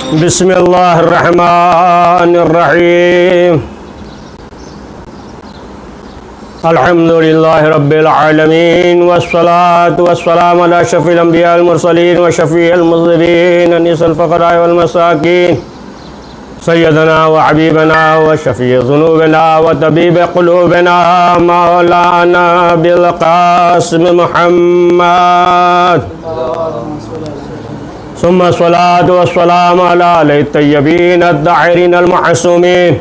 बिस्मिल्लाहिर्रहमानिर्रहीम। अल्हम्दुलिल्लाहि रब्बिल आलमीन वस्सलातु वस्सलामु अला अशरफिल अंबिया वल मुरसलीन व शफीइल मुज़निबीन अनीसल फ़क़राए वल मसाकीन सय्यदना व हबीबना व शफ़ीअ ज़ुनूबिना व तबीब क़ुलूबिना मौलाना बिल क़ासिम मुहम्मद सुम्मा स्वलातु वस्सलामु अला तय्यबीन अत्ताहिरीन अल-मअसूमीन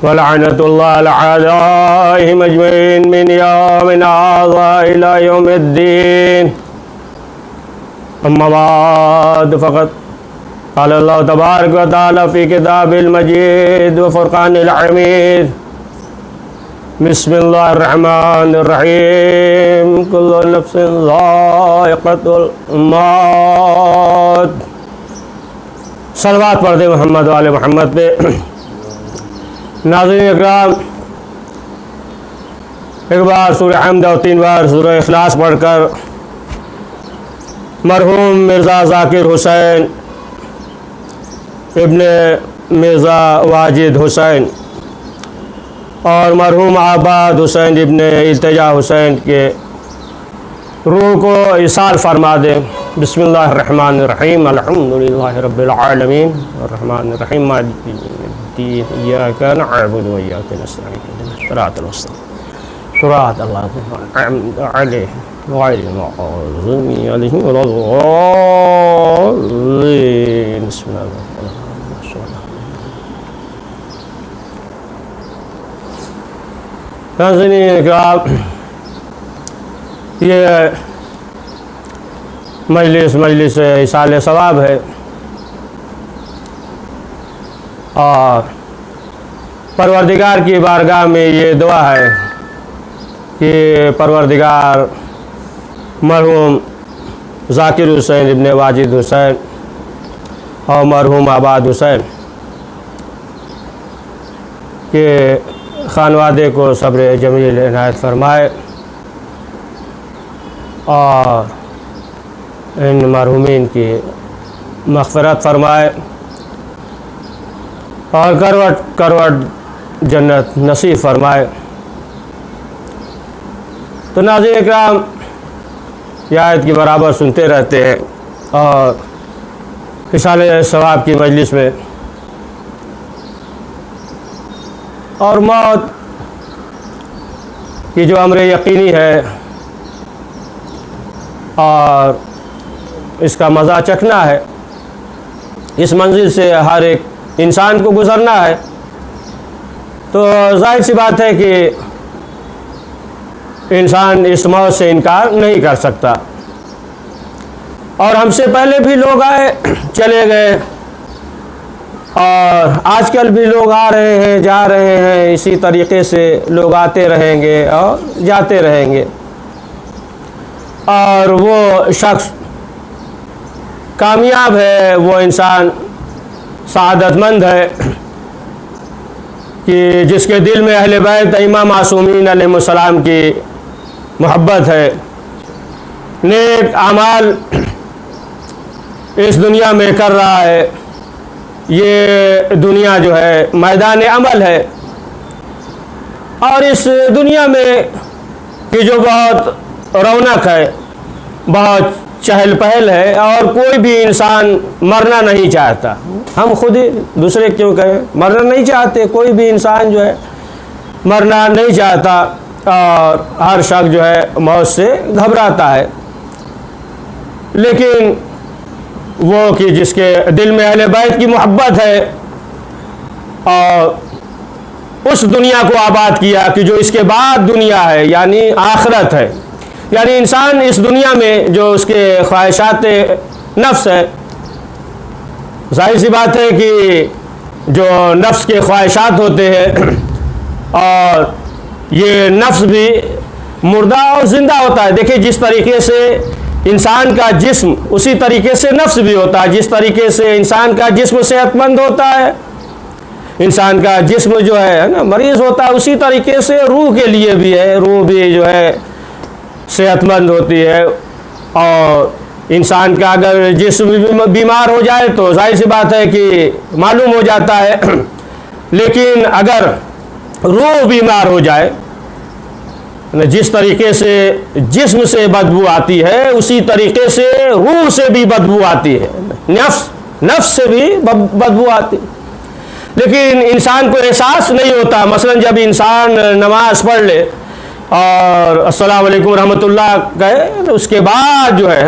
व लअनतुल्लाहि अला अअदाइहिम अजमईन मिन यौमिन हाज़ा इला यौमिद्दीन। अम्मा बाद फ़क़द क़ाल अल्लाहु तबारक व तआला फ़ी किताबिल मजीद व फ़ुरक़ानिल हमीद। बिस्मिल्लाहिर्रहमानिर्रहीम। कुल्लु नफ्सिन ज़ाइक़तुल मौत। सलवात पढ़ दे मोहम्मद वाले मोहम्मद पे। नाज़रीन इकराम, एक बार सूरह हमद और 3 बार सूरह इखलास पढ़कर मरहूम मिर्ज़ा ज़ाकिर हुसैन इब्ने मिर्ज़ा वाजिद हुसैन और मरहूम आबाद हुसैन इब्ने इल्तिजा हुसैन के रूह को इसाल फरमा दें। बिस्मिल्लाहिर्रहमानिर्रहीम। अल्हम्दुलिल्लाहि रब्बिल आलमीन अर्रहमानिर्रहीम मालिकि यौमिद्दीन इय्याका नअबुदु व इय्याका नस्तईन इहदिनस सिरातल मुस्तक़ीम सिरातल लज़ीना अनअमता अलैहिम गैरिल मग़ज़ूबि अलैहिम वलद्दाल्लीन। बिस्मिल्लाहिर्रहमानिर्रहीम। ये मजलिस इसाले सवाब है और परवरदिगार की बारगाह में ये दुआ है कि परवरदिगार मरहूम ज़ाकिर हुसैन इब्ने वाजिद हुसैन और मरहूम आबाद हुसैन के खानवादे को सब्र जमील इनायत फरमाए और इन मरहूमीन की मग़फ़िरत फरमाए और करवट करवट जन्नत नसीब फरमाए। तो नाज़रीन इकराम, ये आयत के बराबर सुनते रहते हैं और इसाले सवाब की मजलिस में और मौत की जो अम्र यकीनी है और इसका मज़ा चखना है, इस मंजिल से हर एक इंसान को गुज़रना है। तो ज़ाहिर सी बात है कि इंसान इस मौत से इनकार नहीं कर सकता और हमसे पहले भी लोग आए चले गए और आजकल भी लोग आ रहे हैं जा रहे हैं। इसी तरीक़े से लोग आते रहेंगे और जाते रहेंगे और वो शख्स कामयाब है, वो इंसान सआदतमंद है कि जिसके दिल में अहले बैत इमाम मासूमीन अलैहिस्सलाम की मोहब्बत है। नेक अमाल इस दुनिया में कर रहा है। ये दुनिया जो है मैदान अमल है और इस दुनिया में की जो बहुत रौनक है, बहुत चहल पहल है और कोई भी इंसान मरना नहीं चाहता। हम खुद ही दूसरे क्यों कहें, मरना नहीं चाहते। कोई भी इंसान जो है मरना नहीं चाहता और हर शख्स जो है मौत से घबराता है। लेकिन वो कि जिसके दिल में अहले बैत की मोहब्बत है और उस दुनिया को आबाद किया कि जो इसके बाद दुनिया है यानी आखिरत है, यानी इंसान इस दुनिया में जो उसके ख्वाहिशात नफ्स है, जाहिर सी बात है कि जो नफ्स के ख्वाहिशात होते हैं और ये नफ्स भी मुर्दा और ज़िंदा होता है। देखिए, जिस तरीके से इंसान का जिस्म उसी तरीके से नफ्स भी होता है। जिस तरीके से इंसान का जिस्म सेहतमंद होता है, इंसान का जिस्म जो है ना मरीज़ होता है, उसी तरीके से रूह के लिए भी है। रूह भी जो है सेहतमंद होती है और इंसान का अगर जिस्म बीमार हो जाए तो जाहिर सी बात है कि मालूम हो जाता है, लेकिन अगर रूह बीमार हो जाए, जिस तरीके से जिस्म से बदबू आती है उसी तरीके से रूह से भी बदबू आती है, नफ्स से भी बदबू आती है। लेकिन इंसान को एहसास नहीं होता। मसलन जब इंसान नमाज पढ़ ले और अस्सलाम वालेकुम रहमतुल्लाह कहे, तो उसके बाद जो है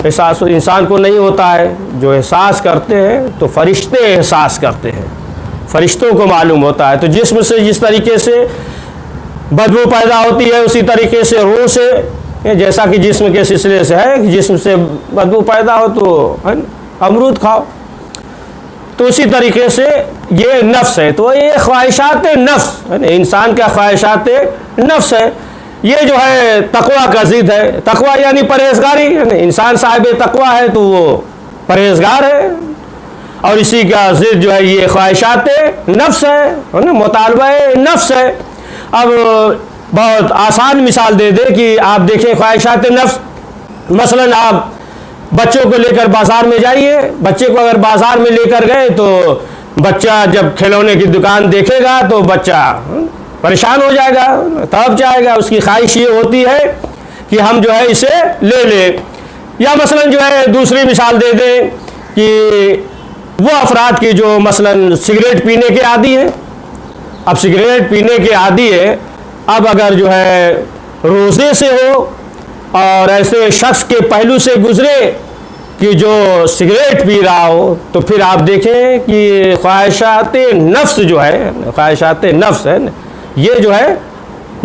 एहसास इंसान को नहीं होता है। जो एहसास करते हैं तो फरिश्ते एहसास करते हैं, फरिश्तों को मालूम होता है। तो जिस्म से जिस तरीके से बदबू पैदा होती है उसी तरीके से रूह से, जैसा कि जिस्म के सिलसिले से है कि जिस्म से बदबू पैदा हो तो है अमरूद खाओ, तो उसी तरीके से ये नफ्स है। तो ये ख्वाहिशात नफ्स है ना, इंसान का ख्वाहिशात नफ्स है। ये जो है तकवा का ज़िद है। तकवा यानी परहेजगारी है ना। इंसान साहिब तकवा है तो वो परहेजगार है, और इसी का ज़िद जो है ये ख्वाहिशात नफ्स है ना, मुतालबा नफ्स है। अब बहुत आसान मिसाल दे दे कि आप देखें ख्वाहिशात नफ्स। मसलन आप बच्चों को लेकर बाज़ार में जाइए, बच्चे को अगर बाज़ार में लेकर गए तो बच्चा जब खिलौने की दुकान देखेगा तो बच्चा परेशान हो जाएगा, तड़प जाएगा। उसकी ख्वाहिश ये होती है कि हम जो है इसे ले लें। या मसलन जो है दूसरी मिसाल दे दें कि वो अफराद की जो मसलन सिगरेट पीने के आदी हैं। अब सिगरेट पीने के आदी है, अब अगर जो है रोज़े से हो और ऐसे शख्स के पहलू से गुजरे कि जो सिगरेट पी रहा हो, तो फिर आप देखें कि ख्वाहिशात नफ्स जो है, ख्वाहिशात नफ्स है, ये जो है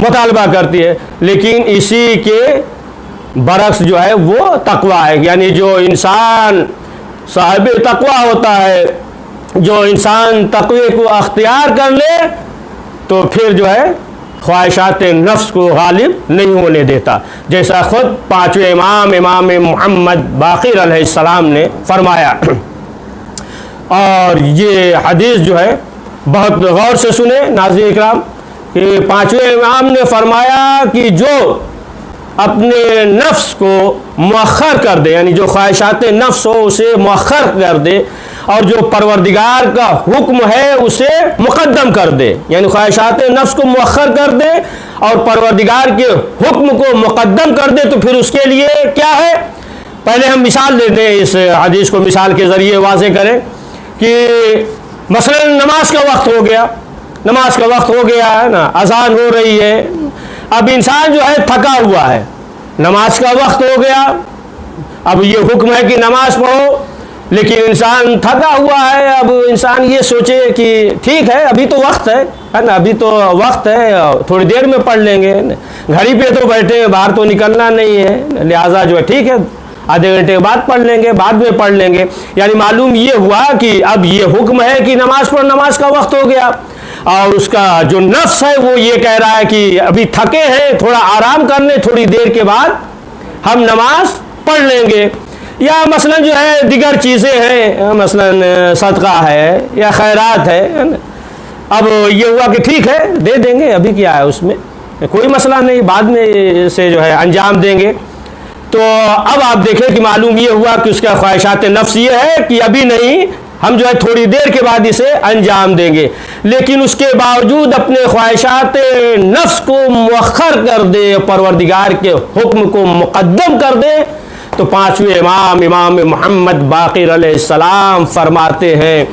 मुतालबा करती है। लेकिन इसी के बरक्स जो है वो तकवा है। यानी जो इंसान साहिब तकवा होता है, जो इंसान तकवे को अख्तियार कर ले, तो फिर जो है ख्वाहिशात नफ्स को गालिब नहीं होने देता। जैसा ख़ुद पाँचवें इमाम मोहम्मद बाक़िर अलैहिस्सलाम ने फरमाया। और ये हदीस जो है बहुत गौर से सुने नाज़रीन इकराम, कि पाँचवें इमाम ने फरमाया कि जो अपने नफ्स को मुअख्खर कर दे, यानी जो ख्वाहिशात नफ्स हो उसे मुअख्खर कर दे, और जो परवरदिगार का हुक्म है उसे मुक़द्दम कर दे, यानी ख्वाहिशात नफ्स को मुअख्खर कर दे और परवरदिगार के हुक्म को मुक़द्दम कर दे, तो फिर उसके लिए क्या है। पहले हम मिसाल देते हैं, इस हदीस को मिसाल के ज़रिए वाज़े करें कि मसलन नमाज का वक्त हो गया, नमाज का वक्त हो गया है ना, अजान हो रही है। अब इंसान जो है थका हुआ है, नमाज का वक्त हो गया, अब ये हुक्म है कि नमाज पढ़ो, लेकिन इंसान थका हुआ है। अब इंसान ये सोचे कि ठीक है अभी तो वक्त है ना, अभी तो वक्त है, थोड़ी देर में पढ़ लेंगे, घड़ी पे तो बैठे, बाहर तो निकलना नहीं है, लिहाजा जो है ठीक है आधे घंटे के बाद पढ़ लेंगे, बाद में पढ़ लेंगे। यानी मालूम ये हुआ कि अब ये हुक्म है कि नमाज पढ़, नमाज का वक्त हो गया, और उसका जो नफ्स है वो ये कह रहा है कि अभी थके हैं, थोड़ा आराम कर लें, थोड़ी देर के बाद हम नमाज पढ़ लेंगे। या मसलन जो है दिगर चीज़ें हैं, मसलन सदका है या खैरात है। अब ये हुआ कि ठीक है दे देंगे, अभी क्या है उसमें, कोई मसला नहीं, बाद में से जो है अंजाम देंगे। तो अब आप देखें कि मालूम ये हुआ कि उसका ख्वाहिशात नफ्स ये है कि अभी नहीं, हम जो है थोड़ी देर के बाद इसे अंजाम देंगे। लेकिन उसके बावजूद अपने ख्वाहिशात नफ्स को मुअख्खर कर दे, परवरदिगार के हुक्म को मुक़द्दम कर दे, तो पाँचवें इमाम मोहम्मद बाक़िर अलैहिस्सलाम फरमाते हैं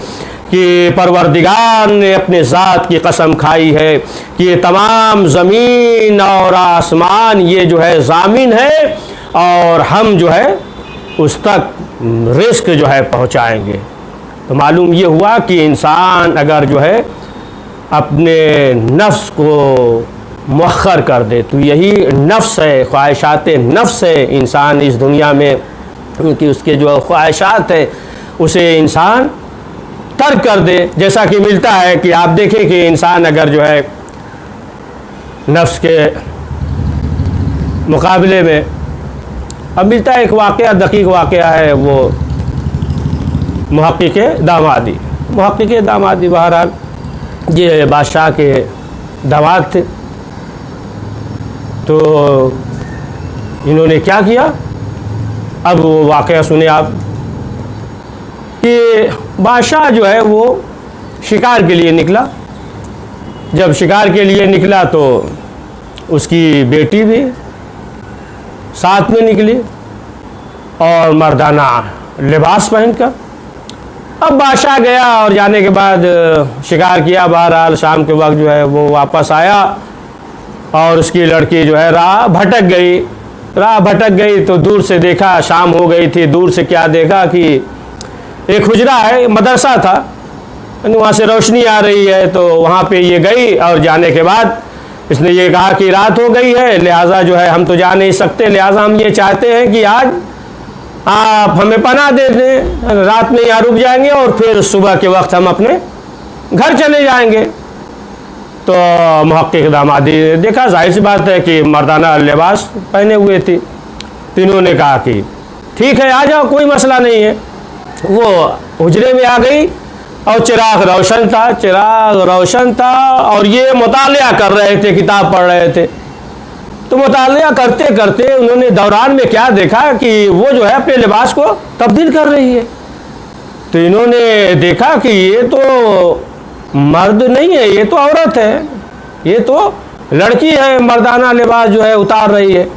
कि परवरदिगार ने अपने ज़ात की कसम खाई है कि ये तमाम ज़मीन और आसमान ये जो है ज़ामिन है, और हम जो है उस तक रिस्क जो है पहुँचाएँगे। तो मालूम ये हुआ कि इंसान अगर जो है अपने नफ्स को मुअख्खर कर दे, तो यही नफ्स है, ख्वाहिशात नफ्स है इंसान इस दुनिया में, क्योंकि उसके जो ख्वाहिशात है उसे इंसान तर्क कर दे। जैसा कि मिलता है कि आप देखें कि इंसान अगर जो है नफ्स के मुकाबले में, अब मिलता है एक वाक़या, दकीक वाक़या है, वो मुहक्किक दामादी बहरहाल ये बादशाह के दामाद थे। तो इन्होंने क्या किया, अब वो वाक़या सुने आप कि बादशाह जो है वो शिकार के लिए निकला। जब शिकार के लिए निकला तो उसकी बेटी भी साथ में निकली और मर्दाना लिबास पहनकर। अब बादशाह गया और जाने के बाद शिकार किया। बहरहाल शाम के वक्त जो है वो वापस आया और उसकी लड़की जो है राह भटक गई तो दूर से देखा, शाम हो गई थी, दूर से क्या देखा कि एक हुजरा है, मदरसा था, वहाँ से रोशनी आ रही है तो वहाँ पे ये गई और जाने के बाद इसने ये कहा कि रात हो गई है, लिहाजा जो है हम तो जा नहीं सकते, लिहाजा हम ये चाहते हैं कि आज आप हमें पनाह दे दें, रात में यहाँ रुक जाएंगे और फिर सुबह के वक्त हम अपने घर चले जाएंगे। तो मुहक्किक दामादी ने देखा, जाहिर सी बात है कि मर्दाना लिबास पहने हुए थी। तीनों ने कहा कि ठीक है आ जाओ, कोई मसला नहीं है। वो हुजरे में आ गई और चिराग रोशन था और ये मुतालिया कर रहे थे, किताब पढ़ रहे थे। तो मुतालिया करते करते उन्होंने दौरान में क्या देखा कि वो जो है अपने लिबास को तब्दील कर रही है। तो इन्होंने देखा कि ये तो मर्द नहीं है, ये तो औरत है, ये तो लड़की है, मर्दाना लिबास जो है उतार रही है।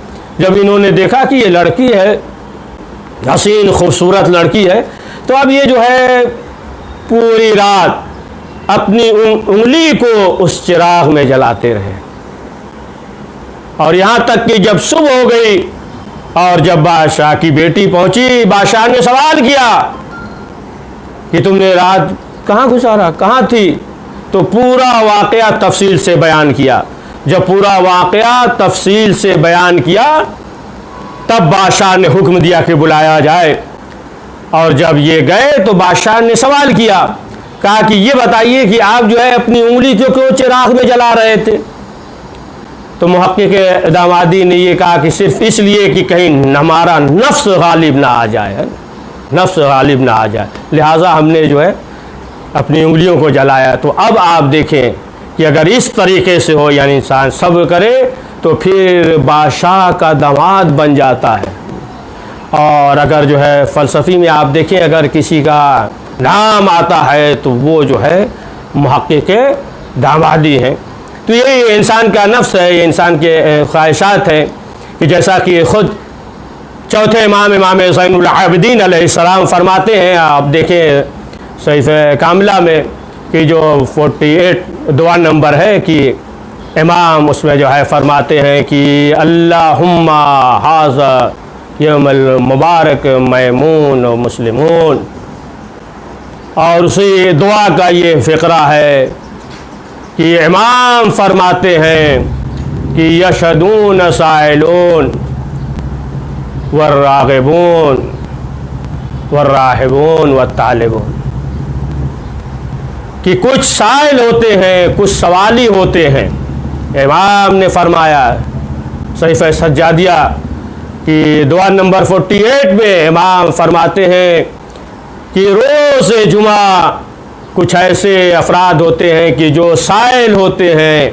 जब इन्होंने देखा कि ये लड़की है, हसीन खूबसूरत लड़की है, तो अब ये जो है पूरी रात अपनी उंगली को उस चिराग में जलाते रहे और यहाँ तक कि जब सुबह हो गई और जब बादशाह की बेटी पहुंची, बादशाह ने सवाल किया कि तुमने रात कहाँ गुजारा, कहाँ थी? तो पूरा वाक़या तफसील से बयान किया। जब पूरा वाक़या तफसील से बयान किया तब बादशाह ने हुक्म दिया कि बुलाया जाए। और जब ये गए तो बादशाह ने सवाल किया, कहा कि ये बताइए कि आप जो है अपनी उंगली को क्यों चिराग में जला रहे थे? तो मुहक्किक दामादी ने ये कहा कि सिर्फ इसलिए कि कहीं हमारा नफ्स गालिब ना आ जाए, नफ्स गालिब ना आ जाए, लिहाजा हमने जो है अपनी उंगलियों को जलाया। तो अब आप देखें कि अगर इस तरीके से हो, यानी इंसान सब्र करे तो फिर बादशाह का दामाद बन जाता है। और अगर जो है फ़लसफ़ी में आप देखें, अगर किसी का नाम आता है तो वो जो है मुहक्किक दामादी हैं। तो ये इंसान का नफ्स है, ये इंसान के ख्वाहिशात हैं कि जैसा कि ख़ुद चौथे इमाम ज़ैनुल आबिदीन अलैहिस्सलाम फरमाते हैं। आप देखें सहीफ़े कामिला में कि जो 48 दुआ नंबर है कि इमाम उसमें जो है फरमाते हैं कि अल्लाहुम्मा हाज़ा यौमुल मुबारक मैमून व मुस्लिमून। और उसी दुआ का ये फ़िक्रा है कि इमाम फरमाते हैं कि यशदून साइलून वर्राग़िबून वर्राहिबून वत्तालिबून, कि कुछ साइल होते हैं, कुछ सवाली होते हैं। इमाम ने फरमाया सहीफ़े सज्जादिया कि दुआ नंबर 48 में इमाम फरमाते हैं कि रोज़ जुमा कुछ ऐसे अफराद होते हैं कि जो साइल होते हैं,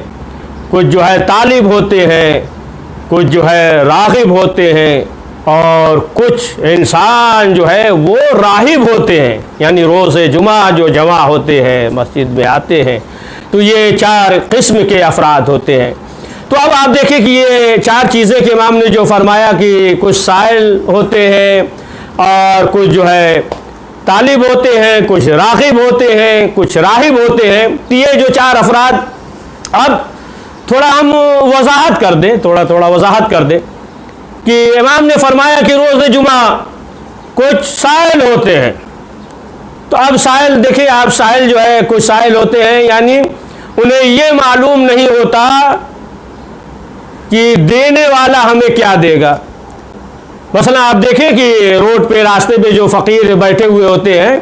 कुछ जो है तालिब होते हैं, कुछ जो है राग़िब होते हैं और कुछ इंसान जो है वो राहिब होते हैं, यानी रोज़े जुमा जो जमा होते हैं, मस्जिद में आते हैं। तो ये 4 किस्म के अफराद होते हैं। तो अब आप देखें कि ये 4 चीज़ें के इमाम ने जो फरमाया कि कुछ साइल होते हैं और कुछ जो है तालिब होते हैं, कुछ राग़िब होते हैं, कुछ राहिब होते हैं। तो ये जो 4 अफराद, अब थोड़ा हम वजाहत कर दें, थोड़ा वजाहत कर दें कि इमाम ने फरमाया कि रोज़े जुमा कुछ साइल होते हैं। तो अब साइल देखिए आप, साइल जो है कुछ साइल होते हैं, यानी उन्हें ये मालूम नहीं होता कि देने वाला हमें क्या देगा। मसलन आप देखें कि रोड पे, रास्ते पे जो फ़कीर बैठे हुए होते हैं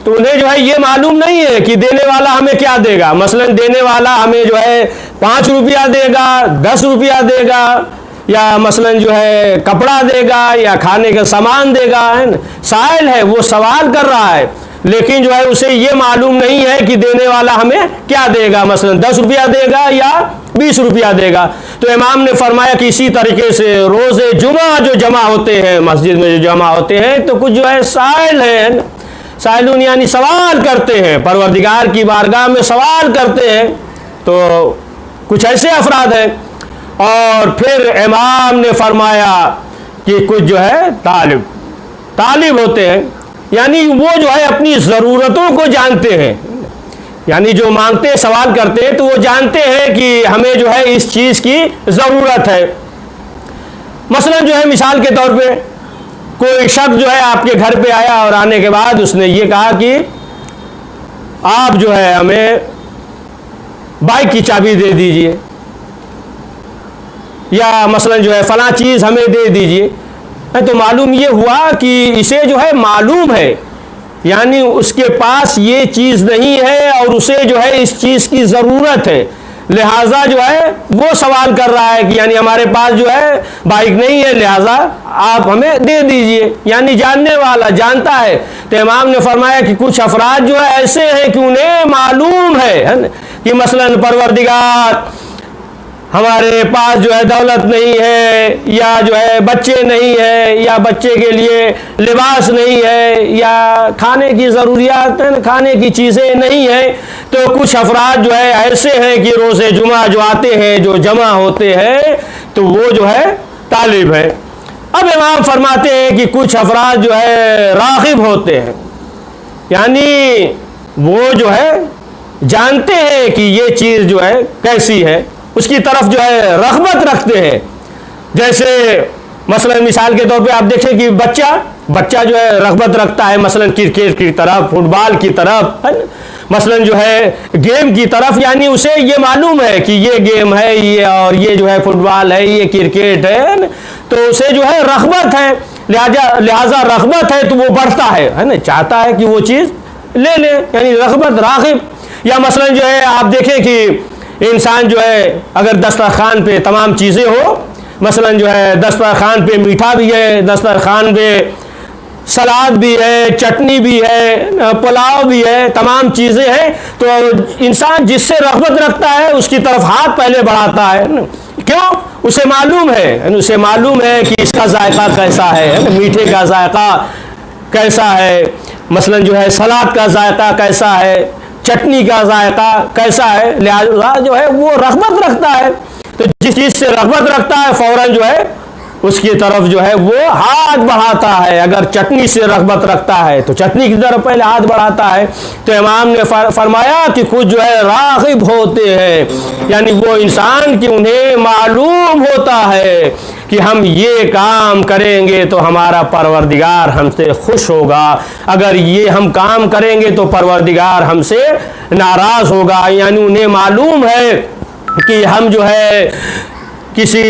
तो उन्हें जो है ये मालूम नहीं है कि देने वाला हमें क्या देगा। मसलन देने वाला हमें जो है 5 रुपया देगा, 10 रुपया देगा, या मसलन जो है कपड़ा देगा या खाने का सामान देगा, है ना। साइल है, वो सवाल कर रहा है। लेकिन जो है उसे ये मालूम नहीं है कि देने वाला हमें क्या देगा, मसलन 10 रुपया देगा या 20 रुपया देगा। तो इमाम ने फरमाया कि इसी तरीके से रोज़े जुमा जो जमा होते हैं, मस्जिद में जो जमा होते हैं, तो कुछ जो है साइल हैं, साइलून यानी सवाल करते हैं, परवरदिगार की बारगाह में सवाल करते हैं। तो कुछ ऐसे अफराद हैं। और फिर इमाम ने फरमाया कि कुछ जो है तालिब होते हैं, यानी वो जो है अपनी ज़रूरतों को जानते हैं, यानी जो मांगते हैं, सवाल करते हैं, तो वो जानते हैं कि हमें जो है इस चीज़ की ज़रूरत है। मसलन जो है मिसाल के तौर पे कोई शख्स जो है आपके घर पे आया और आने के बाद उसने ये कहा कि आप जो है हमें बाइक की चाबी दे दीजिए, या मसलन जो है फ़लाँ चीज़ हमें दे दीजिए। तो मालूम ये हुआ कि इसे जो है मालूम है, यानी उसके पास ये चीज़ नहीं है और उसे जो है इस चीज़ की ज़रूरत है, लिहाजा जो है वो सवाल कर रहा है कि यानी हमारे पास जो है बाइक नहीं है, लिहाजा आप हमें दे दीजिए, यानी जानने वाला जानता है। तो इमाम ने फरमाया कि कुछ अफराद जो है ऐसे हैं कि उन्हें मालूम है ना कि मसलन परवरदिगार हमारे पास जो है दौलत नहीं है, या जो है बच्चे नहीं है, या बच्चे के लिए लिबास नहीं है, या खाने की ज़रूरियात खाने की चीज़ें नहीं है। तो कुछ अफराद जो है ऐसे हैं कि रोज़े जुमा जो आते हैं, जो जमा होते हैं, तो वो जो है तालिब है। अब इमाम फरमाते हैं कि कुछ अफराद जो है राग़िब होते हैं, यानी वो जो है जानते हैं कि ये चीज़ जो है कैसी है, उसकी तरफ जो है रग़बत रखते हैं। जैसे मसलन मिसाल के तौर पे आप देखें कि बच्चा जो है रग़बत रखता है मसलन क्रिकेट की तरफ, फुटबॉल की तरफ, है ना, मसलन जो है गेम की तरफ, यानी उसे ये मालूम है कि ये गेम है, ये और ये जो है फुटबॉल है, ये क्रिकेट है, तो उसे जो है रग़बत है, लिहाजा रग़बत है तो वो बढ़ता है ना, चाहता है कि वो चीज़ ले ले, यानी रग़बत राग़िब। या मसलन जो है आप देखें कि इंसान जो है अगर दस्तरखान पे तमाम चीज़ें हो, मसलन जो है दस्तरखान पे मीठा भी है, दस्तरखान पे सलाद भी है, चटनी भी है, पुलाव भी है, तमाम चीज़ें हैं, तो इंसान जिससे रग़बत रखता है उसकी तरफ हाथ पहले बढ़ाता है। क्यों? उसे मालूम है कि इसका जायका कैसा है, मीठे का जायका कैसा है, मसलन जो है सलाद का जायका कैसा है, चटनी का जायका कैसा है, लिहाजा जो है वो रग़बत रखता है। तो जिस चीज़ से रग़बत रखता है फ़ौरन जो है उसकी तरफ जो है वो हाथ बढ़ाता है। अगर चटनी से रग़बत रखता है तो चटनी की तरफ पहले हाथ बढ़ाता है। तो इमाम ने फरमाया कि कुछ जो है राग़िब होते हैं, यानी वो इंसान कि उन्हें मालूम होता है कि हम ये काम करेंगे तो हमारा परवरदिगार हमसे खुश होगा, अगर ये हम काम करेंगे तो परवरदिगार हमसे नाराज़ होगा। यानी उन्हें मालूम है कि हम जो है किसी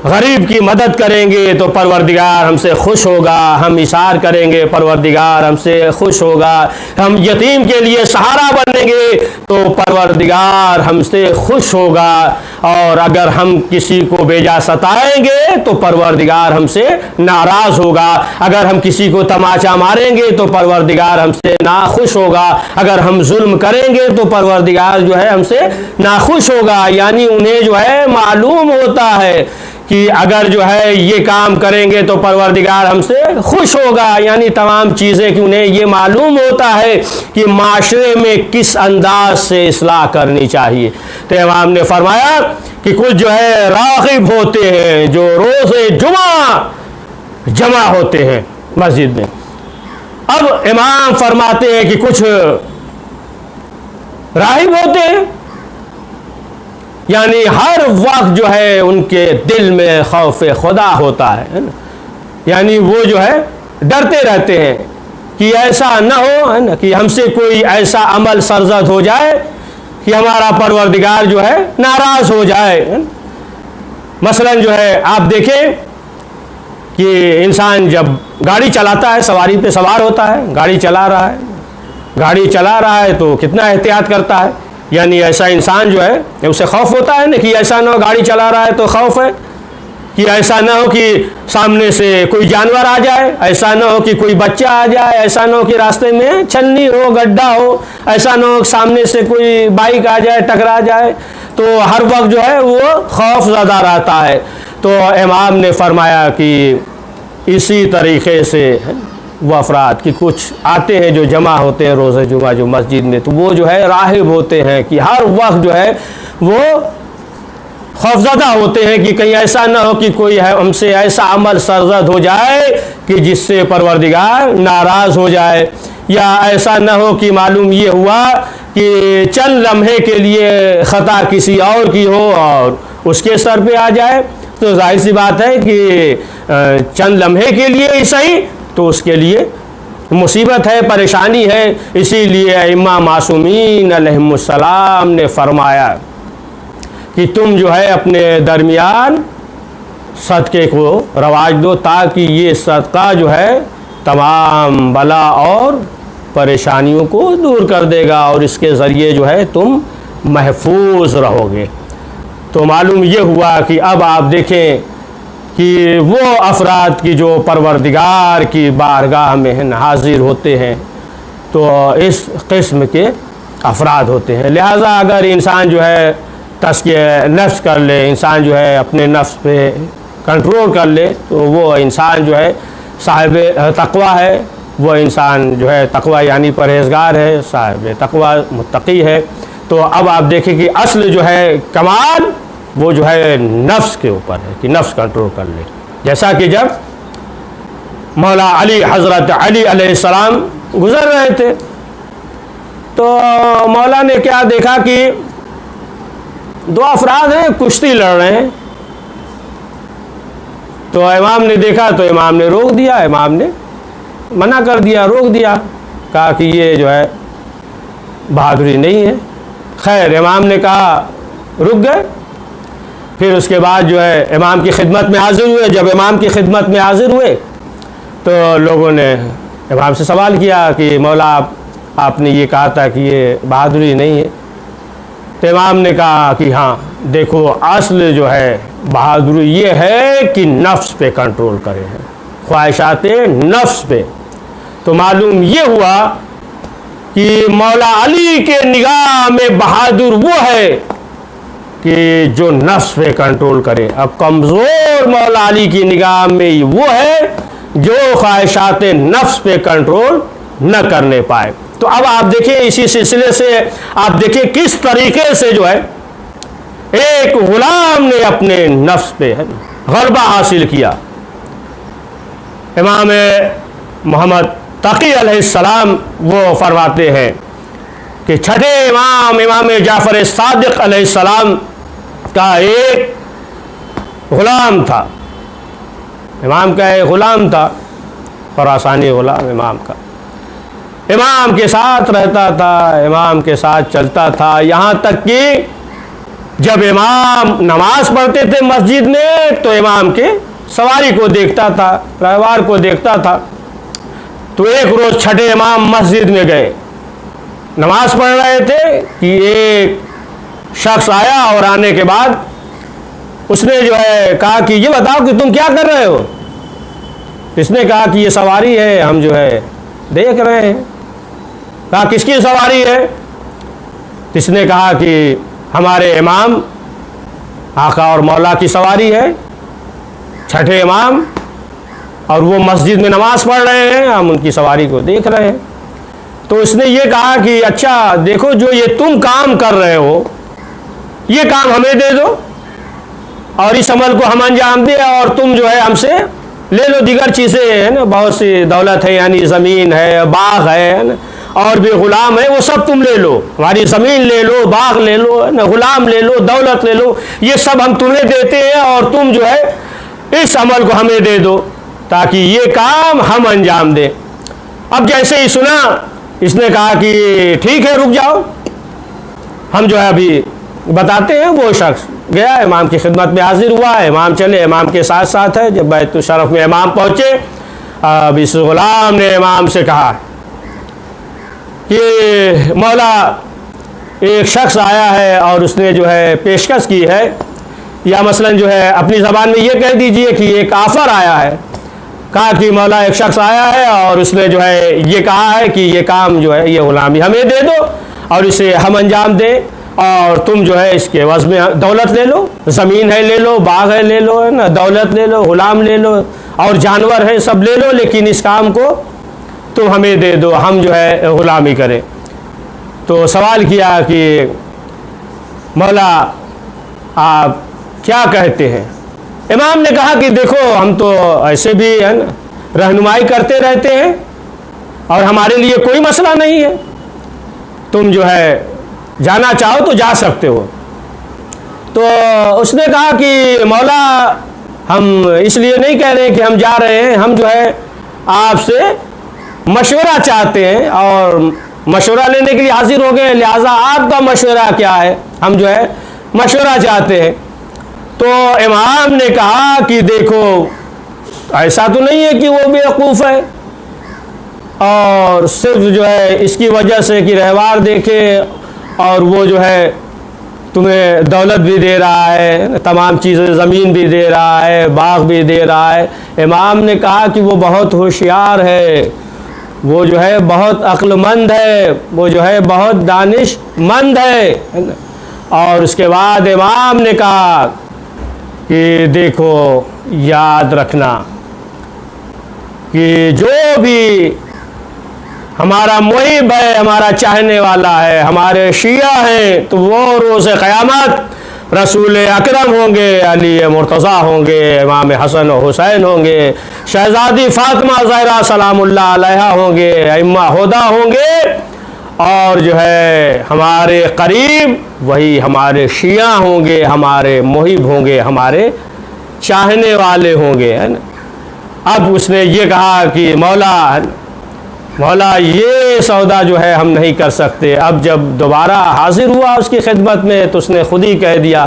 गरीब की मदद करेंगे तो परवरदिगार हमसे खुश होगा, हम इशार करेंगे परवरदिगार हमसे खुश होगा, हम यतीम के लिए सहारा बनेंगे तो परवरदिगार हमसे खुश होगा, और अगर हम किसी को बेजा सताएंगे तो परवरदिगार हमसे नाराज़ होगा, अगर हम किसी को तमाचा मारेंगे तो परवरदिगार हमसे नाखुश होगा, अगर हम जुल्म करेंगे तो परवरदिगार जो है हमसे नाखुश होगा। यानी उन्हें जो है मालूम होता है कि अगर जो है ये काम करेंगे तो परवरदिगार हमसे खुश होगा, यानी तमाम चीज़ें कि उन्हें ये मालूम होता है कि माशरे में किस अंदाज से इस्लाह करनी चाहिए। तो इमाम ने फरमाया कि कुछ जो है राग़िब होते हैं जो रोज़े जुमा जमा होते हैं मस्जिद में। अब इमाम फरमाते हैं कि कुछ राग़िब होते हैं, यानी हर वक्त जो है उनके दिल में खौफ खुदा होता है ना, यानी वो जो है डरते रहते हैं कि ऐसा न हो, है ना, कि हमसे कोई ऐसा अमल सरजद हो जाए कि हमारा परवरदिगार जो है नाराज़ हो जाए। मसलन जो है आप देखें कि इंसान जब गाड़ी चलाता है, सवारी पे सवार होता है, गाड़ी चला रहा है तो कितना एहतियात करता है, यानी ऐसा इंसान जो है उसे खौफ होता है ना कि ऐसा ना हो, गाड़ी चला रहा है तो खौफ है कि ऐसा ना हो कि सामने से कोई जानवर आ जाए, ऐसा ना हो कि कोई बच्चा आ जाए, ऐसा ना हो कि रास्ते में छन्नी हो, गड्ढा हो, ऐसा ना हो कि सामने से कोई बाइक आ जाए, टकरा जाए। तो हर वक्त जो है वो खौफ ज़्यादा रहता है। तो इमाम ने फरमाया कि इसी तरीक़े से वो अफराद कि कुछ आते हैं जो जमा होते हैं रोज़े जुमा जो मस्जिद में, तो वो जो है राहिब होते हैं कि हर वक्त जो है वो खौफज़दा होते हैं कि कहीं ऐसा ना हो कि कोई है हमसे ऐसा अमल सरजद हो जाए कि जिससे परवरदिगार नाराज़ हो जाए, या ऐसा ना हो कि मालूम ये हुआ कि चंद लम्हे के लिए ख़ता किसी और की हो और उसके सर पे आ जाए। तो जाहिर सी बात है कि चंद लम्हे के लिए ही सही, तो उसके लिए मुसीबत है, परेशानी है। इसीलिए इमाम मासूमीन अलैहिमुस्सलाम ने फरमाया कि तुम जो है अपने दरमियान सदक़े को रवाज दो, ताकि ये सदका जो है तमाम बला और परेशानियों को दूर कर देगा और इसके ज़रिए जो है तुम महफूज रहोगे। तो मालूम ये हुआ कि अब आप देखें कि वो अफराद की जो परवरदिगार की बारगाह में हाजिर होते हैं, तो इस किस्म के अफराद होते हैं। लिहाजा अगर इंसान जो है तस्किया नफ्स कर ले, इंसान जो है अपने नफ्स पे कंट्रोल कर ले, तो वो इंसान जो है साहिब तक़वा है, वो इंसान जो है तक़वा यानी परहेज़गार है, साहिब तक़वा मुत्तक़ी है। तो अब आप देखें कि असल जो है कमाल वो जो है नफ्स के ऊपर है कि नफ्स कंट्रोल कर ले। जैसा कि जब मौला अली हज़रत अली अलैहिस्सलाम गुज़र रहे थे, तो मौला ने क्या देखा कि दो अफराद हैं कुश्ती लड़ रहे हैं। तो इमाम ने देखा तो इमाम ने रोक दिया, इमाम ने मना कर दिया, रोक दिया, कहा कि ये जो है बहादुरी नहीं है। खैर इमाम ने कहा, रुक गए। फिर उसके बाद जो है इमाम की खिदमत में हाजिर हुए। जब इमाम की खिदमत में हाजिर हुए तो लोगों ने इमाम से सवाल किया कि मौला आपने ये कहा था कि ये बहादुरी नहीं है। तो इमाम ने कहा कि हाँ देखो, असल जो है बहादुरी ये है कि नफ्स पे कंट्रोल करें, ख्वाहिशात नफ्स पे। तो मालूम ये हुआ कि मौला अली के निगाह में बहादुर वो है कि जो नफ्स पे कंट्रोल करे। अब कमज़ोर मौला अली की निगाह में वो है जो ख्वाहिशात नफ्स पे कंट्रोल न करने पाए। तो अब आप देखिए इसी सिलसिले से आप देखिए किस तरीके से जो है एक गुलाम ने अपने नफ्स पे गलबा हासिल किया। इमाम मोहम्मद तकी अलैहिस्सलाम वो फरमाते हैं कि छठे इमाम इमाम जाफ़र सादिक अलैहिस्सलाम का एक ग़ुलाम था। इमाम का एक ग़ुलाम था, ख़ुरासानी ग़ुलाम इमाम का। इमाम के साथ रहता था, इमाम के साथ चलता था, यहाँ तक कि जब इमाम नमाज़ पढ़ते थे मस्जिद में तो इमाम के सवारी को देखता था, रहवार को देखता था। तो एक रोज़ छठे इमाम मस्जिद में गए, नमाज़ पढ़ रहे थे कि एक शख्स आया और आने के बाद उसने जो है कहा कि ये बताओ कि तुम क्या कर रहे हो। इसने कहा कि ये सवारी है, हम जो है देख रहे हैं। कहा किसकी सवारी है। इसने कहा कि हमारे इमाम आका और मौला की सवारी है, छठे इमाम, और वो मस्जिद में नमाज़ पढ़ रहे हैं, हम उनकी सवारी को देख रहे हैं। तो उसने ये कहा कि अच्छा देखो, जो ये तुम काम कर रहे हो ये काम हमें दे दो और इस अमल को हम अंजाम दें, और तुम जो है हमसे ले लो दीगर चीज़ें, है ना, बहुत सी दौलत है, यानी ज़मीन है, बाग है ना, और भी ग़ुलाम है, वो सब तुम ले लो, हमारी ज़मीन ले लो, बाग ले लो, है ना, ग़ुलाम ले लो, दौलत ले लो, ये सब हम तुम्हें देते हैं और तुम जो है इस अमल को हमें दे दो ताकि ये काम हम अंजाम दें। अब जैसे ही सुना इसने कहा कि ठीक है रुक जाओ, हम जो है अभी बताते हैं। वो शख्स गया, इमाम की खिदमत में हाजिर हुआ, इमाम चले, इमाम के साथ साथ है। जब बैतुल शरफ में इमाम पहुँचे, अब इस ग़ुलाम ने इमाम से कहा कि मौला एक शख्स आया है और उसने जो है पेशकश की है या मसलन जो है अपनी ज़बान में ये कह दीजिए कि एक ऑफ़र आया है, कहा कि मौला एक शख्स आया है और उसने जो है ये कहा है कि ये काम जो है ये ग़ुलामी हमें दे दो और इसे हम अंजाम दें और तुम जो है इसके वज़ में दौलत ले लो, ज़मीन है ले लो, बाग है ले लो, है ना, दौलत ले लो, ग़ुलाम ले लो और जानवर है सब ले लो, लेकिन इस काम को तुम हमें दे दो, हम जो है ग़ुलामी करें। तो सवाल किया कि मौला आप क्या कहते हैं? इमाम ने कहा कि देखो हम तो ऐसे भी है ना रहनुमाई करते रहते हैं और हमारे लिए कोई मसला नहीं है, तुम जो है जाना चाहो तो जा सकते हो। तो उसने कहा कि मौला हम इसलिए नहीं कह रहे कि हम जा रहे हैं, हम जो है आपसे मशवरा चाहते हैं और मशवरा लेने के लिए हाजिर हो गए, लिहाजा आपका मशवरा क्या है, हम जो है मशवरा चाहते हैं। तो इमाम ने कहा कि देखो ऐसा तो नहीं है कि वो बेवकूफ़ है और सिर्फ जो है इसकी वजह से कि रहवार देखे और वो जो है तुम्हें दौलत भी दे रहा है, तमाम चीज़ें, ज़मीन भी दे रहा है, बाग भी दे रहा है। इमाम ने कहा कि वो बहुत होशियार है, वो जो है बहुत अक्लमंद है, वो जो है बहुत दानिशमंद है। और उसके बाद इमाम ने कहा कि देखो याद रखना कि जो भी हमारा मुहिब है, हमारा चाहने वाला है, हमारे शिया हैं, तो वो रोज़ क़यामत रसूल अकरम होंगे, अली मुर्तज़ा होंगे, इमाम हसन और हुसैन होंगे, शहज़ादी फ़ातिमा ज़हरा सलामुल्लाह अलैहा होंगे, अइम्मा हुदा होंगे और जो है हमारे करीब वही हमारे शिया होंगे, हमारे मुहिब होंगे, हमारे चाहने वाले होंगे, है ना। अब उसने ये कहा कि मौला ये सौदा जो है हम नहीं कर सकते। अब जब दोबारा हाजिर हुआ उसकी खिदमत में तो उसने खुद ही कह दिया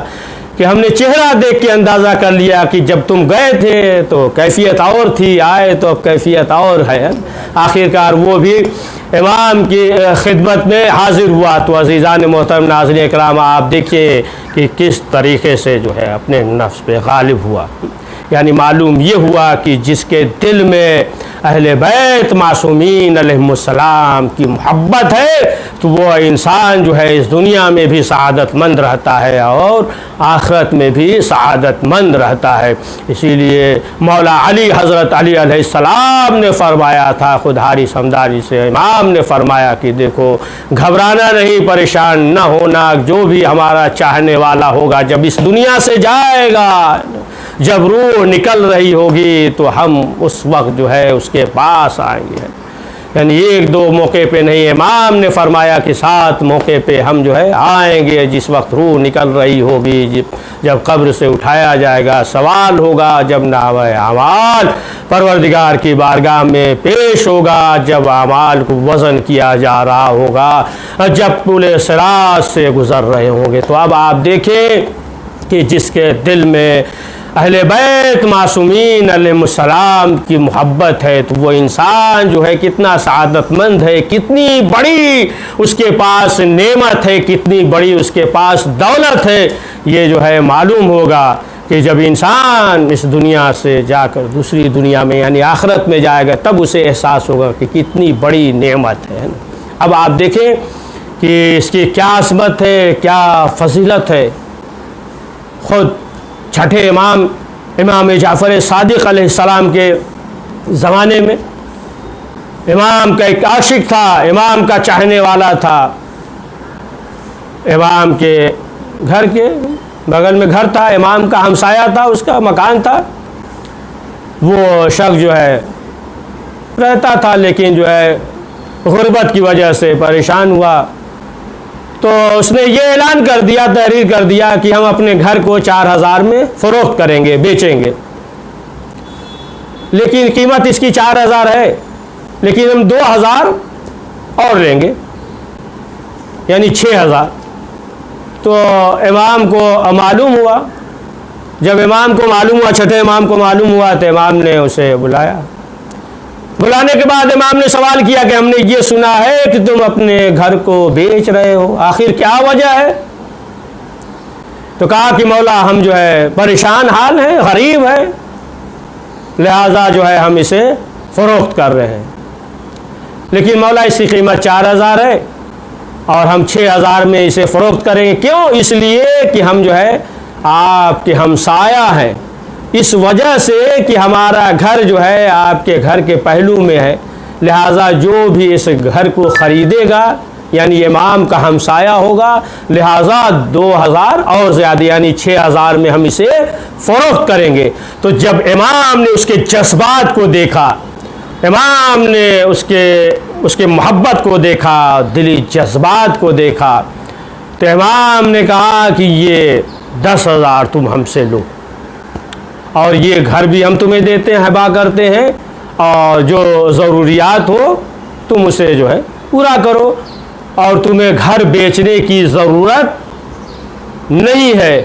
कि हमने चेहरा देख के अंदाज़ा कर लिया कि जब तुम गए थे तो कैफियत और थी, आए तो अब कैफियत और है। आखिरकार वो भी इमाम की खिदमत में हाजिर हुआ। तो अज़ीज़ान मोहतरम नाज़रीन इकराम, आप देखिए कि किस तरीके से जो है अपने नफ्स पे गालिब हुआ। यानी मालूम ये हुआ कि जिसके दिल में अहले बैत मासूमीन अलैहिमुस्सलाम की मोहब्बत है तो वो इंसान जो है इस दुनिया में भी सआदतमंद रहता है और आखिरत में भी सआदतमंद रहता है। इसीलिए मौला अली हज़रत अली अलैहिस्सलाम ने फरमाया था, खुदहारी समदारी से इमाम ने फरमाया कि देखो घबराना नहीं, परेशान न होना, जो भी हमारा चाहने वाला होगा जब इस दुनिया से जाएगा, जब रूह निकल रही होगी तो हम उस वक्त जो है उसके पास आएंगे। यानी एक दो मौके पे नहीं, इमाम ने फरमाया कि 7 मौके पे हम जो है आएंगे। जिस वक्त रूह निकल रही होगी, जब कब्र से उठाया जाएगा, सवाल होगा, जब नावे अमाल परवरदिगार की बारगाह में पेश होगा, जब अमाल को वज़न किया जा रहा होगा, जब पुले सिरात से गुज़र रहे होंगे। तो अब आप देखें कि जिसके दिल में अहले बैत मासूमीन अलैहिमुस्सलाम की मोहब्बत है तो वो इंसान जो है कितना सआदतमंद है, कितनी बड़ी उसके पास नेमत है, कितनी बड़ी उसके पास दौलत है। ये जो है मालूम होगा कि जब इंसान इस दुनिया से जाकर दूसरी दुनिया में यानी आखिरत में जाएगा तब उसे एहसास होगा कि कितनी बड़ी नेमत है। अब आप देखें कि इसकी क्या अज़मत है, क्या फजीलत है। ख़ुद छठे इमाम जाफ़र सादिक़ अलैहिस्सलाम के ज़माने में इमाम का एक आशिक था, इमाम का चाहने वाला था। इमाम के घर के बगल में घर था, इमाम का हमसाया था, उसका मकान था। वो शख्स जो है रहता था लेकिन जो है गुर्बत की वजह से परेशान हुआ तो उसने ये ऐलान कर दिया, तहरीर कर दिया कि हम अपने घर को 4000 में फ़रोख्त करेंगे, बेचेंगे। लेकिन कीमत इसकी 4000 है, लेकिन हम 2000 और लेंगे, यानी 6000। तो इमाम को मालूम हुआ, जब इमाम को मालूम हुआ, छठे इमाम को मालूम हुआ तो इमाम ने उसे बुलाया। बुलाने के बाद इमाम ने सवाल किया कि हमने ये सुना है कि तुम अपने घर को बेच रहे हो, आखिर क्या वजह है? तो कहा कि मौला हम जो है परेशान हाल हैं, गरीब है, लिहाजा जो है हम इसे फ़रोख्त कर रहे हैं। लेकिन मौला इसकी कीमत 4000 है और हम 6000 में इसे फ़रोख्त करेंगे। क्यों? इसलिए कि हम जो है आपके हमसाया हैं, इस वजह से कि हमारा घर जो है आपके घर के पहलू में है, लिहाजा जो भी इस घर को ख़रीदेगा यानी इमाम का हमसाया होगा, लिहाजा 2000 और ज़्यादा यानी 6000 में हम इसे फ़रोख्त करेंगे। तो जब इमाम ने उसके जज्बात को देखा, इमाम ने उसके मोहब्बत को देखा, दिली जज्बात को देखा, तो इमाम ने कहा कि ये 10,000 तुम हमसे लो और ये घर भी हम तुम्हें देते हैं, हबा करते हैं, और जो ज़रूरियात हो तुम उसे जो है पूरा करो और तुम्हें घर बेचने की ज़रूरत नहीं है।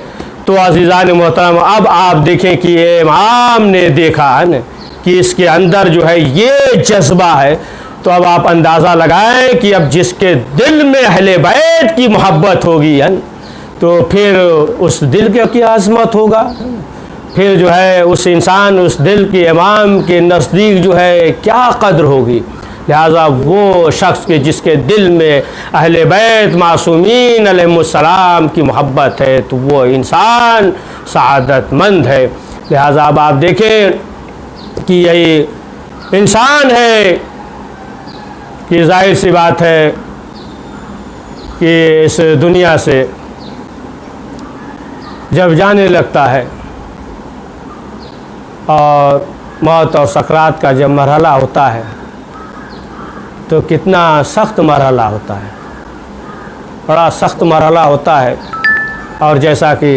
तो अज़ीज़ान मोहतरम, अब आप देखें कि इमाम ने देखा है ना कि इसके अंदर जो है ये जज्बा है, तो अब आप अंदाज़ा लगाएं कि अब जिसके दिल में अहले बैत की मोहब्बत होगी है, तो फिर उस दिल के क्या अज़मत होगा, फिर जो है उस इंसान, उस दिल के इमाम के नज़दीक जो है क्या कद्र होगी। लिहाजा वो शख्स के जिसके दिल में अहले बैत मासूमीन अलैहिमुस्सलाम की मोहब्बत है, तो वो इंसान सआदतमंद है। लिहाजा अब आप देखें कि यही इंसान है कि जाहिर सी बात है कि इस दुनिया से जब जाने लगता है और मौत और सकरात का जब मरहला होता है तो कितना सख्त मरहला होता है, बड़ा सख्त मरहला होता है। और जैसा कि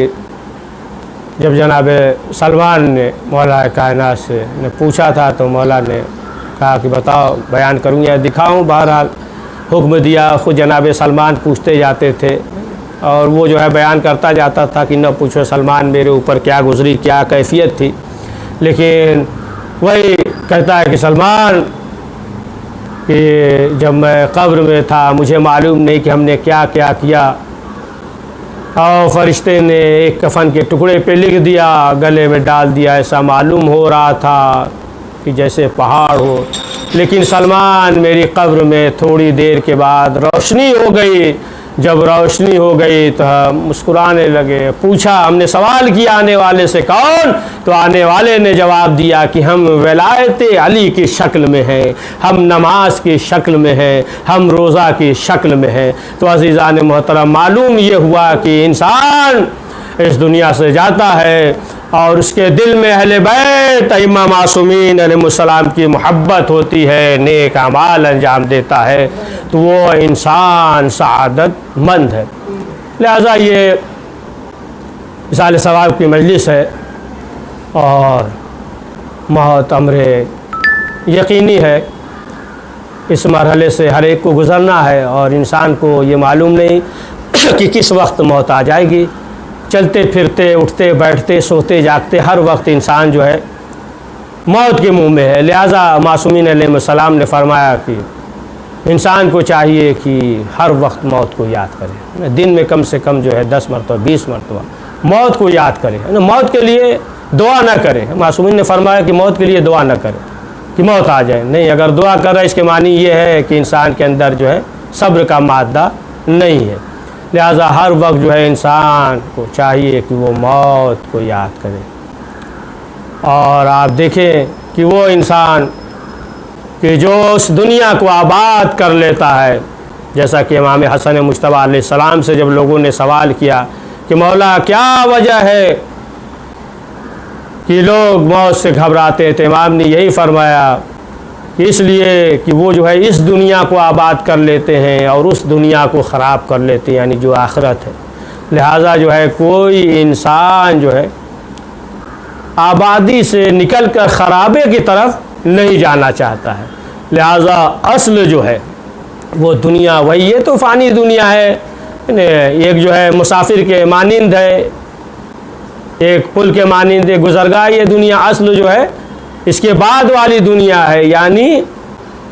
जब जनाब सलमान ने मौला कायनात से ने पूछा था तो मौला ने कहा कि बताओ बयान करूँ या दिखाऊँ। बहरहाल हुक्म दिया, ख़ुद जनाब सलमान पूछते जाते थे और वो जो है बयान करता जाता था कि न पूछो सलमान मेरे ऊपर क्या गुज़री, क्या कैफियत थी। लेकिन वही कहता है कि सलमान कि जब मैं कब्र में था मुझे मालूम नहीं कि हमने क्या क्या किया, और फरिश्ते ने एक कफन के टुकड़े पे लिख दिया, गले में डाल दिया, ऐसा मालूम हो रहा था कि जैसे पहाड़ हो। लेकिन सलमान मेरी कब्र में थोड़ी देर के बाद रोशनी हो गई। जब रोशनी हो गई तो हम मुस्कुराने लगे। पूछा, हमने सवाल किया आने वाले से कौन, तो आने वाले ने जवाब दिया कि हम वलायत अली की शक्ल में हैं, हम नमाज की शक्ल में हैं, हम रोज़ा की शक्ल में हैं। तो अज़ीज़ान मोहतरम, मालूम ये हुआ कि इंसान इस दुनिया से जाता है और उसके दिल में अहले बैत इमाम मासूमीन अलैहिमुस्सलाम की मोहब्बत होती है, नेक अमाल अंजाम देता है, तो वो इंसान सआदतमंद है। लिहाजा ये इसाल सवाब की मजलिस है और मौत अमरे यकीनी है। इस मरहले से हर एक को गुज़रना है और इंसान को ये मालूम नहीं कि किस वक्त मौत आ जाएगी। चलते फिरते, उठते बैठते, सोते जागते, हर वक्त इंसान जो है मौत के मुंह में है। लिहाजा मासूमीन अलैहिस्सलाम ने फरमाया कि इंसान को चाहिए कि हर वक्त मौत को याद करे, दिन में कम से कम जो है 10 मरतबा 20 मरतबा मौत को याद करे, है ना। मौत के लिए दुआ ना करे। मासूमीन ने फरमाया कि मौत के लिए दुआ ना करे कि मौत आ जाए, नहीं। अगर दुआ कर रहा है इसके मानी ये है कि इंसान के अंदर जो है सब्र का मादा नहीं है। लिहाजा हर वक्त जो है इंसान को चाहिए कि वो मौत को याद करे। और आप देखें कि वो इंसान कि जो उस दुनिया को आबाद कर लेता है, जैसा कि इमाम हसन मुज्तबा अलैहिस्सलाम से जब लोगों ने सवाल किया कि मौला क्या वजह है कि लोग मौत से घबराते, तो इमाम ने यही फरमाया कि इसलिए कि वो जो है इस दुनिया को आबाद कर लेते हैं और उस दुनिया को ख़राब कर लेते हैं, यानी जो आखिरत है। लिहाजा जो है कोई इंसान जो है आबादी से निकल कर ख़राबे की तरफ नहीं जाना चाहता है। लिहाजा असल जो है वो दुनिया वही है, तो फ़ानी दुनिया है। एक जो है मुसाफिर के मानिंद है, एक पुल के मानिंद गुज़रगा ये दुनिया। असल जो है इसके बाद वाली दुनिया है, यानी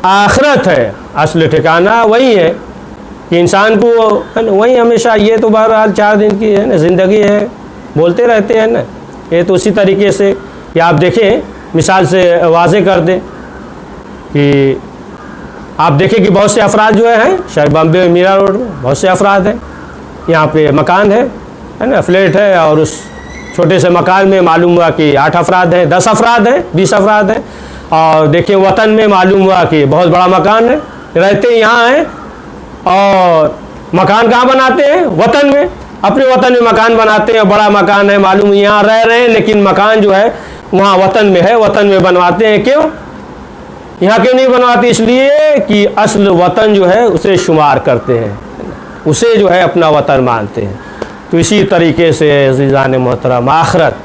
आखिरत है। असल ठिकाना वही है। कि इंसान को है ना वही हमेशा, ये तो बहरहाल 4 दिन की है ना ज़िंदगी है, बोलते रहते हैं ना। ये तो उसी तरीके से कि आप देखें, मिसाल से वाज़े कर दें कि आप देखें कि बहुत से अफराद जो हैं शहर बॉम्बे मीरा रोड में बहुत से अफराद हैं, यहाँ पे मकान है ना, फ्लैट है, और उस छोटे से मकान में मालूम हुआ कि 8 अफराद हैं, 10 अफराद हैं, 20 अफराद हैं। और देखिए वतन में मालूम हुआ कि बहुत बड़ा मकान है, रहते यहाँ हैं, और मकान कहाँ बनाते हैं? वतन में, अपने वतन में मकान बनाते हैं, बड़ा मकान है, मालूम यहाँ रह रहे हैं, लेकिन मकान जो है वहाँ वतन में है, वतन में बनवाते हैं। क्यों? यहाँ क्यों नहीं बनवाते? इसलिए कि असल वतन जो है उसे शुमार करते हैं, उसे जो है अपना वतन मानते हैं। तो इसी तरीके से अज़ीज़ान मोहतरम आखिरत,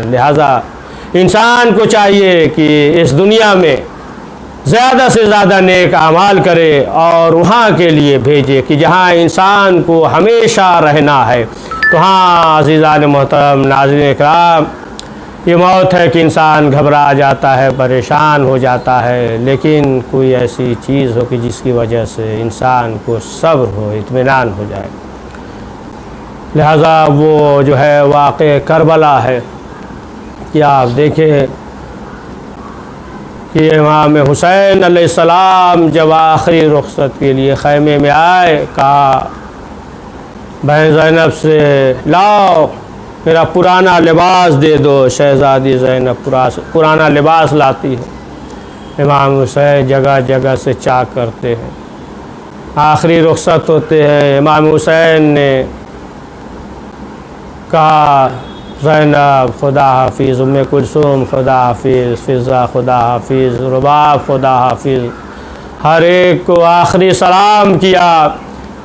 लिहाजा इंसान को चाहिए कि इस दुनिया में ज़्यादा से ज़्यादा नेक अमाल करे और वहाँ के लिए भेजे कि जहाँ इंसान को हमेशा रहना है। तो हाँ अज़ीज़ान मोहतरम नाज़रीन इकराम, ये मौत है कि इंसान घबरा जाता है, परेशान हो जाता है, लेकिन कोई ऐसी चीज़ हो कि जिसकी वजह से इंसान को सब्र हो, इत्मीनान हो जाए। लिहाजा वो जो है वाक़े करबला है कि आप देखें कि इमाम हुसैन अलैहिस्सलाम जब आखिरी रुखसत के लिए ख़ैमे में आए, कहा बहन ज़ैनब से लाओ मेरा पुराना लिबास दे दो। शहज़ादी ज़ैनब पुराना लिबास लाती है। इमाम हुसैन जगह जगह से चाक करते हैं। आखिरी रुखसत होते हैं, इमाम हुसैन ने कहा ज़ैनब खुदा हाफिज़, उम्मे कुलसूम खुदा हाफिज़, फ़िज़ा खुदा हाफिज़, रुबाब खुदा हाफिज़, हर एक को आखिरी सलाम किया।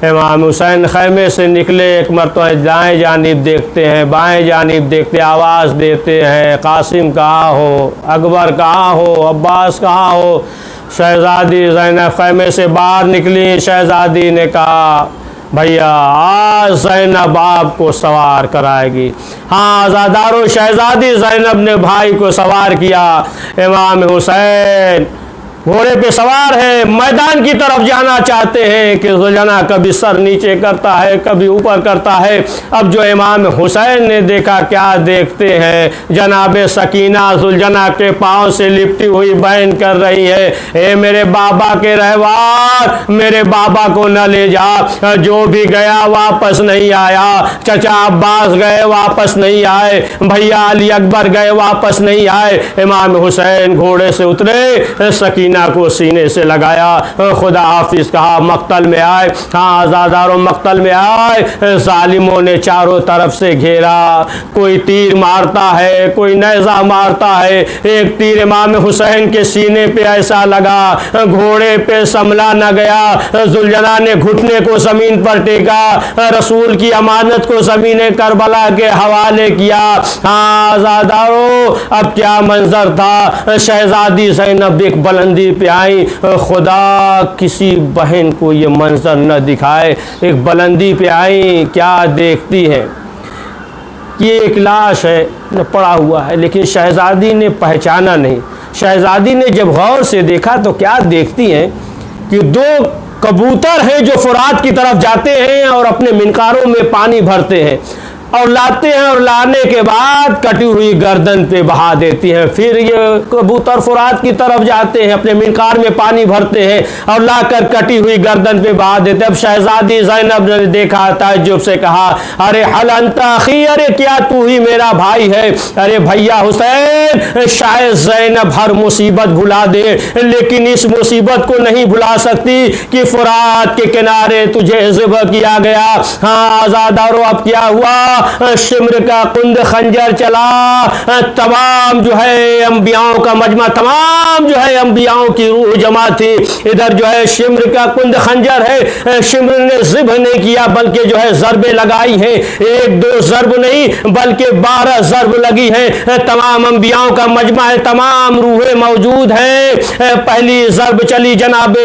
इमाम हुसैन खैमे से निकले, एक मरतबा दाएँ जानिब देखते हैं, बाएँ जानिब देखते, आवाज़ देते हैं कासिम कहाँ हो, अकबर कहाँ हो, अब्बास कहाँ हो। शहज़ादी ज़ैनब खैमे से बाहर निकली। शहज़ादी ने कहा भैया आज ज़ैनब आपको सवार कराएगी। हाँ आज़ादारों, शहज़ादी ज़ैनब ने भाई को सवार किया। इमाम हुसैन घोड़े पे सवार है, मैदान की तरफ जाना चाहते हैं कि ज़ुलजना कभी सर नीचे करता है, कभी ऊपर करता है। अब जो इमाम हुसैन ने देखा, क्या देखते हैं, जनाब सकीना ज़ुलजना के पाँव से लिपटी हुई बहन कर रही है, ए मेरे बाबा के रहवार, मेरे बाबा को न ले जा। जो भी गया वापस नहीं आया। चचा अब्बास गए वापस नहीं आए, भैया अली अकबर गए वापस नहीं आए। इमाम हुसैन घोड़े से उतरे, सकीना को सीने से लगाया, खुदा हाफिज़ कहा मक्तल में आए। हाँ आज़ादारों मक्तल में आए। जालिमों ने चारों तरफ से घेरा, कोई तीर मारता है, कोई नेज़ा मारता है। एक तीर इमाम हुसैन के सीने पे ऐसा लगा, घोड़े पे संभला न गया। ज़ुलजना ने घुटने को ज़मीन पर टेका, रसूल की अमानत को ज़मीन करबला के हवाले किया। हाँ आज़ादारों, अब क्या मंजर था। शहज़ादी ज़ैनब एक बुलंदी पे आई, खुदा किसी बहन को ये मंजर न दिखाए। एक बुलंदी पे आई, क्या देखती है कि एक लाश है न पड़ा हुआ है, लेकिन शहज़ादी ने पहचाना नहीं। शहज़ादी ने जब गौर से देखा तो क्या देखती हैं कि 2 कबूतर हैं जो फुरात की तरफ जाते हैं और अपने मिनकारों में पानी भरते हैं और लाते हैं, और लाने के बाद कटी हुई गर्दन पे बहा देती हैं। फिर ये कबूतर फुरात की तरफ जाते हैं, अपने मिनकार में पानी भरते हैं और लाकर कटी हुई गर्दन पे बहा देते हैं। अब शहज़ादी ज़ैनब ने देखा, ताज्जुब से कहा अरे हल अंता अखी, अरे क्या तू ही मेरा भाई है। अरे भैया हुसैन, शायद ज़ैनब हर मुसीबत भुला दे, लेकिन इस मुसीबत को नहीं भुला सकती कि फुरात के किनारे तुझे ज़िबह किया गया। हाँ आज़ादारों, अब क्या हुआ, शिम्र का कुंद खंजर चला। तमाम जो है अंबियाओं का मजमा, तमाम जो है अंबियाओं की रूह जमा थी। इधर जो है शिम्र का कुंद खंजर है। शिम्र ने ज़िब नहीं किया, बल्कि जो है ज़रबे लगाई हैं। 1-2 ज़रब नहीं, बल्कि 12 ज़रब लगी हैं। तमाम अंबियाओं का मजमा है, तमाम रूहें मौजूद हैं। पहली ज़र्ब चली, जनाब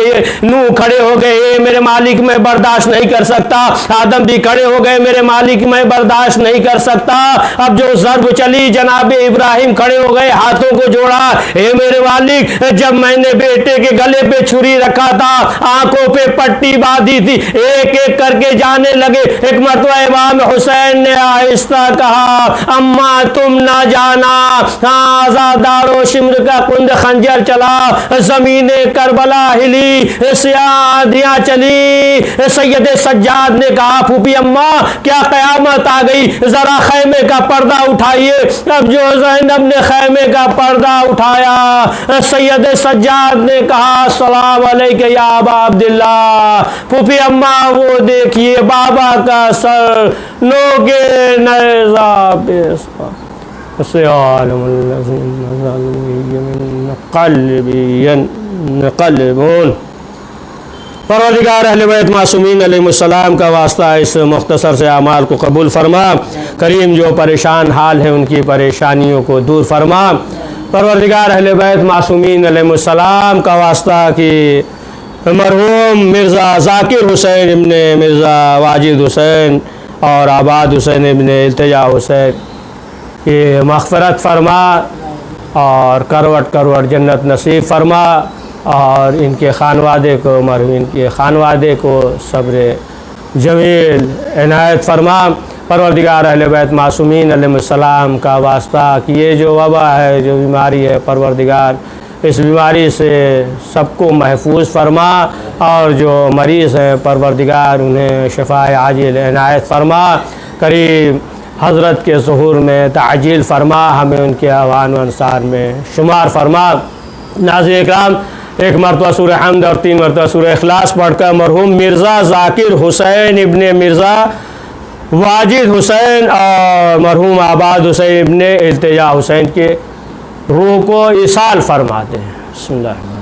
नूह खड़े हो गए, मेरे मालिक मैं बर्दाश्त नहीं कर सकता। आदम भी खड़े हो गए, मेरे मालिक मैं बर्दाश्त नहीं कर सकता। अब जो ज़र्ब चली, जनाब इब्राहिम खड़े हो गए, हाथों को जोड़ा, हे मेरे मालिक जब मैंने बेटे के गले पे छुरी रखा था, आंखों पे पट्टी बांधी थी, एक एक करके जाने लगे। एक मरतबा इमाम हुसैन ने आहिस्ता कहा, अम्मा तुम ना जाना, आजादारो शिम्र का कुंद खंजर चला, जमीने करबला हिली, सियादियां चली। सैयद सज्जाद ने कहा, फूफी अम्मा क्या कयामत आ गई, जरा खैमे का पर्दा उठाइए। अब जो ज़ैनब ने खैमे का पर्दा उठाया, सैयद सज्जाद ने कहा, अस्सलाम अलैका या अबा अब्दुल्ला। फूफी अम्मा वो देखिए बाबा का सर नोके नज़ा परवरदिगार अहले बैत मासूमीन अलैहिस्सलाम का वास्ता इस मुख्तसर से अमाल को कबूल फरमा। करीम जो परेशान हाल है उनकी परेशानियों को दूर फरमा। परवरदिगार अहले बैत मासूमीन अलैहिस्सलाम का वास्ता कि मरहूम मिर्ज़ा ज़ाकिर हुसैन इब्ने मिर्ज़ा वाजिद हुसैन और आबाद हुसैन इब्ने इल्तिजा हुसैन ये मग़फ़िरत फरमा और करवट करवट जन्नत नसीब फरमा, और इनके ख़ानवादे को मरहूमिन के ख़ानवादे को सब्र जमील इनायत फरमा। परवरदिगार अहले बैत मासूमीन अलैहिस्सलाम का वास्ता कि ये जो वबा है, जो बीमारी है, परवरदिगार इस बीमारी से सबको महफूज फरमा, और जो मरीज़ हैं परवरदिगार उन्हें शफ़ाए आजिल इनायत फरमा। करीब हज़रत के ज़ुहूर में ताजील फरमा, हमें उनके अवान व अंसार में शुमार फरमा। नाज़रीन इकराम, एक मरतबा सूरह हम्द और 3 मरतबा सूरह इखलास पढ़कर मरहूम मिर्ज़ा ज़ाकिर हुसैन इब्ने मिर्ज़ा वाजिद हुसैन और मरहूम आबाद हुसैन इब्ने इल्तिजा हुसैन के रूह को इसाल फरमाते हैं। बिस्मिल्लाह।